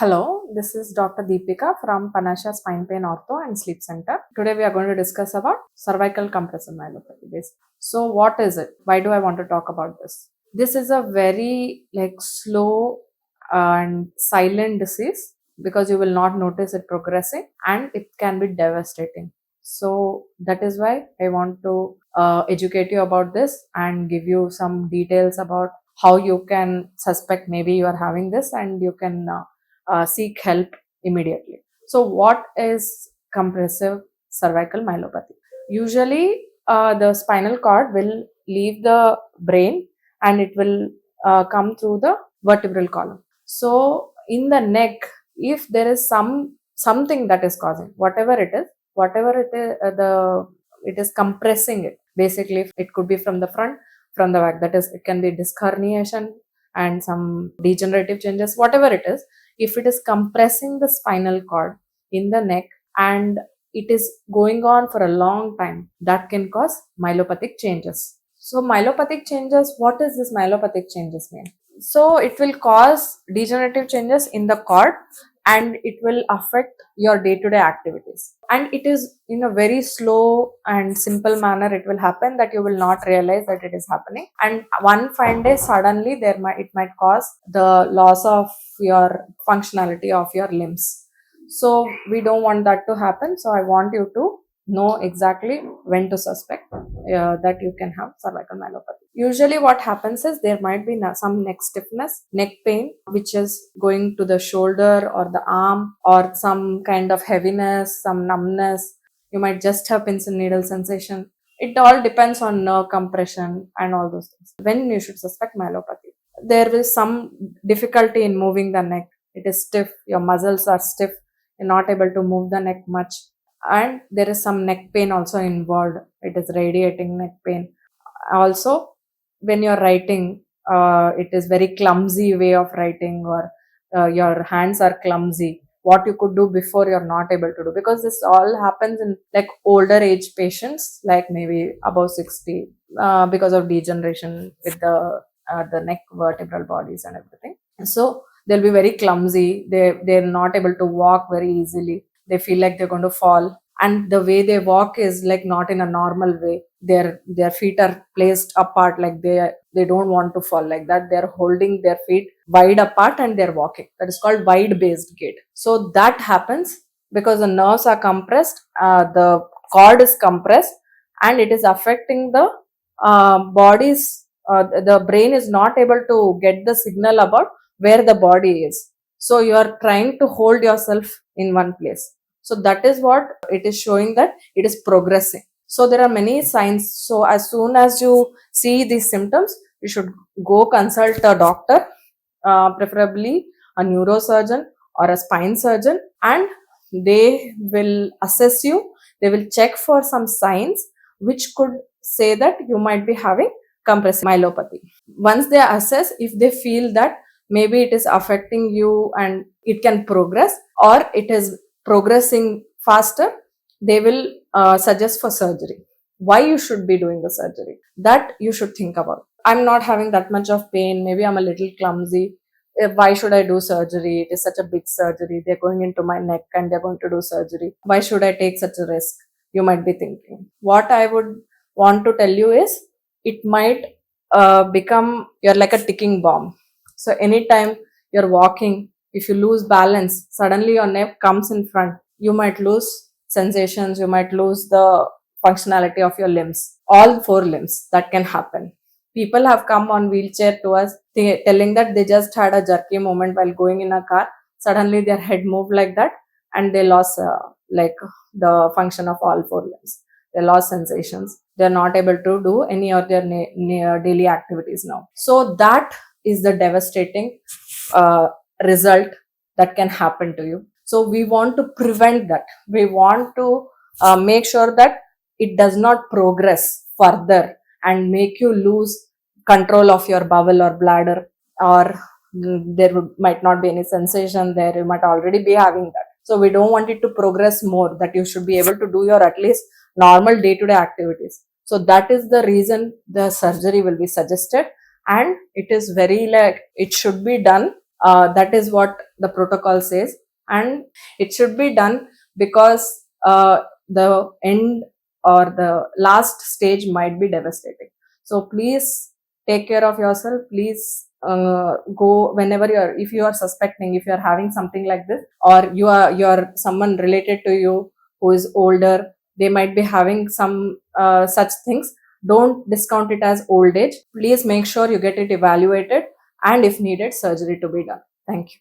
Hello, this is Dr. Deepika from Panacea Spine Pain Ortho and Sleep Center. Today we are going to discuss about cervical compressive myelopathy. So what is it? Why do I want to talk about this? This is a very slow and silent disease because you will not notice it progressing and it can be devastating. So that is why I want to educate you about this and give you some details about how you can suspect maybe you are having this and you can seek help immediately. So, what is compressive cervical myelopathy? Usually, the spinal cord will leave the brain and it will come through the vertebral column. So, in the neck, if there is something that is causing whatever it is, it is compressing it. Basically, it could be from the front, from the back. That is, it can be disc herniation and some degenerative changes, whatever it is. If it is compressing the spinal cord in the neck and it is going on for a long time, that can cause myelopathic changes. So myelopathic changes, what is this myelopathic changes mean? So it will cause degenerative changes in the cord and it will affect your day-to-day activities. And it is in a very slow and simple manner it will happen that you will not realize that it is happening. And one fine day suddenly it might cause the loss of your functionality of your limbs. So we don't want that to happen. So I want you to know exactly when to suspect that you can have cervical myelopathy. Usually what happens is there might be some neck stiffness, neck pain, which is going to the shoulder or the arm, or some kind of heaviness, some numbness. You might just have pins and needle sensation. It all depends on nerve compression and all those things. When you should suspect myelopathy? There is some difficulty in moving the neck. It is stiff, your muscles are stiff, you're not able to move the neck much. And there is some neck pain also involved. It is radiating neck pain. Also, when you're writing, it is very clumsy way of writing, or your hands are clumsy. What you could do before you're not able to do, because this all happens in like older age patients, like maybe above 60, because of degeneration with the neck vertebral bodies and everything. So they'll be very clumsy. They're not able to walk very easily. They feel like they're going to fall, and the way they walk is like not in a normal way. Their feet are placed apart, like they don't want to fall, like that. They're holding their feet wide apart and they're walking. That is called wide based gait. So that happens because the nerves are compressed, the cord is compressed, and it is affecting the body's the brain is not able to get the signal about where the body is. So you are trying to hold yourself in one place. So that is what it is showing, that it is progressing. So there are many signs. So as soon as you see these symptoms, you should go consult a doctor, preferably a neurosurgeon or a spine surgeon, and they will assess you. They will check for some signs which could say that you might be having compressive myelopathy. Once they assess, if they feel that maybe it is affecting you and it can progress, or it is progressing faster, they will suggest for surgery. Why you should be doing the surgery, that you should think about. I'm not having that much of pain, maybe I'm a little clumsy. Why should I do surgery? It is such a big surgery. They're going into my neck and they're going to do surgery. Why should I take such a risk? You might be thinking. What I would want to tell you is, it might become, you're like a ticking bomb. So anytime you're walking, if you lose balance, suddenly your neck comes in front, you might lose sensations, you might lose the functionality of your limbs, all four limbs. That can happen. People have come on wheelchair to us telling that they just had a jerky moment while going in a car. Suddenly their head moved like that and they lost like the function of all four limbs. They lost sensations. They're not able to do any of their daily activities now. So that is the devastating result that can happen to you. So we want to prevent that. We want to make sure that it does not progress further and make you lose control of your bowel or bladder, or might not be any sensation there. You might already be having that. So we don't want it to progress more, that you should be able to do your at least normal day-to-day activities. So that is the reason the surgery will be suggested, and it is very it should be done That is what the protocol says, and it should be done because the end or the last stage might be devastating. So please take care of yourself. Please go whenever if you are suspecting, if you are having something like this, or you're someone related to you who is older, they might be having some such things. Don't discount it as old age. Please make sure you get it evaluated, and if needed, surgery to be done. Thank you.